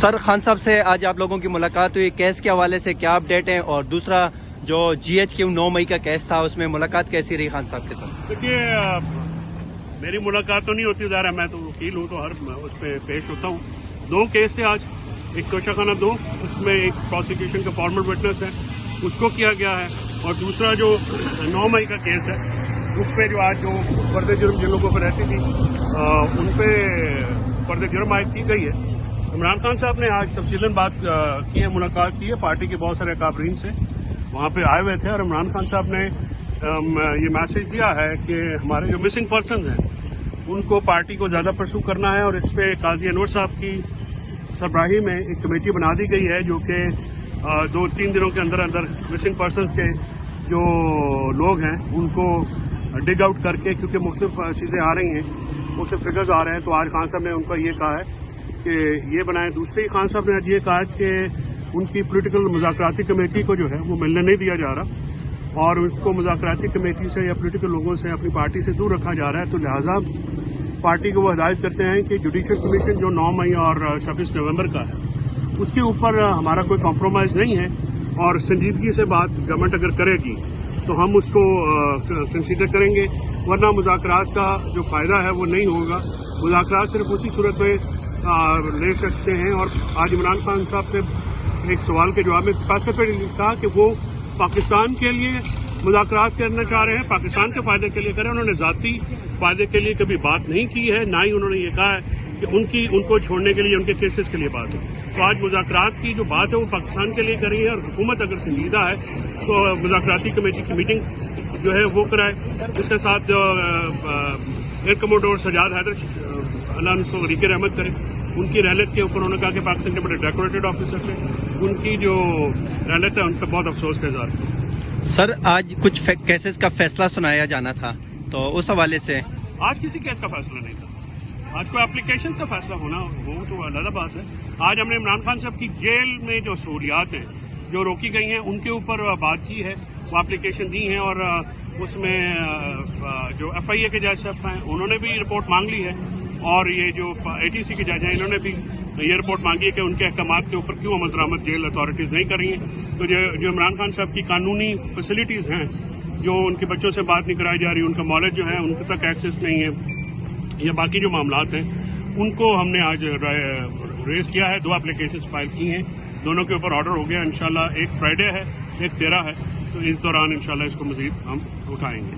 سر خان صاحب سے آج آپ لوگوں کی ملاقات ہوئی، کیس کے حوالے سے کیا اپڈیٹ ہیں، اور دوسرا جو جی ایچ کیو 9 مئی کا کیس تھا اس میں ملاقات کیسی رہی خان صاحب کے ساتھ؟ دیکھیے، میری ملاقات تو نہیں ہوتی ظاہر ہے، میں تو وکیل ہوں تو ہر اس پہ پیش ہوتا ہوں. 2 کیس تھے آج، ایک توشہ خانہ 2، اس میں ایک پروسیکیوشن کا فارمل وٹنس ہے، اس کو کیا گیا ہے، اور دوسرا جو 9 مئی کا کیس ہے اس پہ جو آج جو فرد جرم جن لوگوں پہ رہتی تھی ان پہ فرد جرم عائد کی گئی ہے. عمران خان صاحب نے آج تفصیلاً بات کی ہے، ملاقات کی ہے پارٹی کے بہت سارے اکابرین سے، وہاں پہ آئے ہوئے تھے، اور عمران خان صاحب نے یہ میسج دیا ہے کہ ہمارے جو مسنگ پرسنز ہیں ان کو پارٹی کو زیادہ پرسو کرنا ہے، اور اس پہ قاضی انور صاحب کی سربراہی میں ایک کمیٹی بنا دی گئی ہے جو کہ 2-3 دنوں کے اندر اندر مسنگ پرسنز کے جو لوگ ہیں ان کو ڈگ آؤٹ کر کے، کیونکہ مختلف چیزیں آ رہی ہیں، مختلف فگرز آ رہے ہیں، تو آج خان صاحب نے ان کا یہ کہا ہے کہ یہ بنائیں. دوسری خان صاحب نے آج یہ کہا کہ ان کی پولیٹیکل مذاکراتی کمیٹی کو جو ہے وہ ملنے نہیں دیا جا رہا، اور اس کو مذاکراتی کمیٹی سے یا پولیٹیکل لوگوں سے اپنی پارٹی سے دور رکھا جا رہا ہے. تو لہٰذا پارٹی کو وہ ہدایت کرتے ہیں کہ جوڈیشل کمیشن جو 9 مئی اور 26 نومبر کا ہے اس کے اوپر ہمارا کوئی کمپرومائز نہیں ہے، اور سنجیدگی سے بات گورنمنٹ اگر کرے گی تو ہم اس کو کنسیڈر کریں گے، ورنہ مذاکرات کا جو فائدہ ہے وہ نہیں ہوگا. مذاکرات صرف اسی صورت میں لے سکتے ہیں. اور آج عمران خان صاحب نے ایک سوال کے جواب میں اسپیسیفکلی کہا کہ وہ پاکستان کے لیے مذاکرات کرنا چاہ رہے ہیں، پاکستان کے فائدے کے لیے کریں. انہوں نے ذاتی فائدے کے لیے کبھی بات نہیں کی ہے، نہ ہی انہوں نے یہ کہا ہے کہ ان کو چھوڑنے کے لیے، ان کے کیسز کے لیے بات ہے. تو آج مذاکرات کی جو بات ہے وہ پاکستان کے لیے کر رہی ہے، اور حکومت اگر سنجیدہ ہے تو مذاکراتی کمیٹی کی میٹنگ جو ہے وہ کرائے. اس کے ساتھ ایئر کموڈور سجاد حیدر، اللہ ان کو غریق رحمت کرے، ان کی رحلت کے اوپر انہوں نے کہا کہ پاکستان کے بڑے ڈیکوریٹڈ آفیسر تھے، ان کی جو رحلت ہے ان پہ بہت افسوس کا اظہار ہے. سر آج کچھ کیسز کا فیصلہ سنایا جانا تھا، تو اس حوالے سے آج کسی کیس کا فیصلہ نہیں تھا. آج کوئی اپلیکیشن کا فیصلہ ہونا وہ تو علیحدہ بات ہے. آج ہم نے عمران خان صاحب کی جیل میں جو سہولیات ہیں جو روکی گئی ہیں ان کے اوپر بات کی ہے، وہ اپلیکیشن دی ہیں، اور اس میں جو ایف آئی اے کے جج صاحب ہیں انہوں نے بھی رپورٹ مانگ لی ہے، اور یہ جو اے ٹی سی کے جج ہیں انہوں نے بھی یہ رپورٹ مانگی ہے کہ ان کے احکامات کے اوپر کیوں عمل درآمد جیل اتھارٹیز نہیں کر رہی ہیں. تو جو عمران خان صاحب کی قانونی فیسلٹیز ہیں، جو ان کے بچوں سے بات نہیں کرائی جا رہی، ان کا مالج جو ہے ان تک ایکسیس نہیں ہے، یا باقی جو معاملات ہیں ان کو ہم نے آج ریز کیا ہے. 2 اپلیکیشنز فائل کی ہیں، دونوں کے اوپر آرڈر ہو گیا. انشاءاللہ ایک فرائیڈے ہے، ایک 13 ہے، تو اس دوران انشاءاللہ اس کو مزید ہم اٹھائیں گے.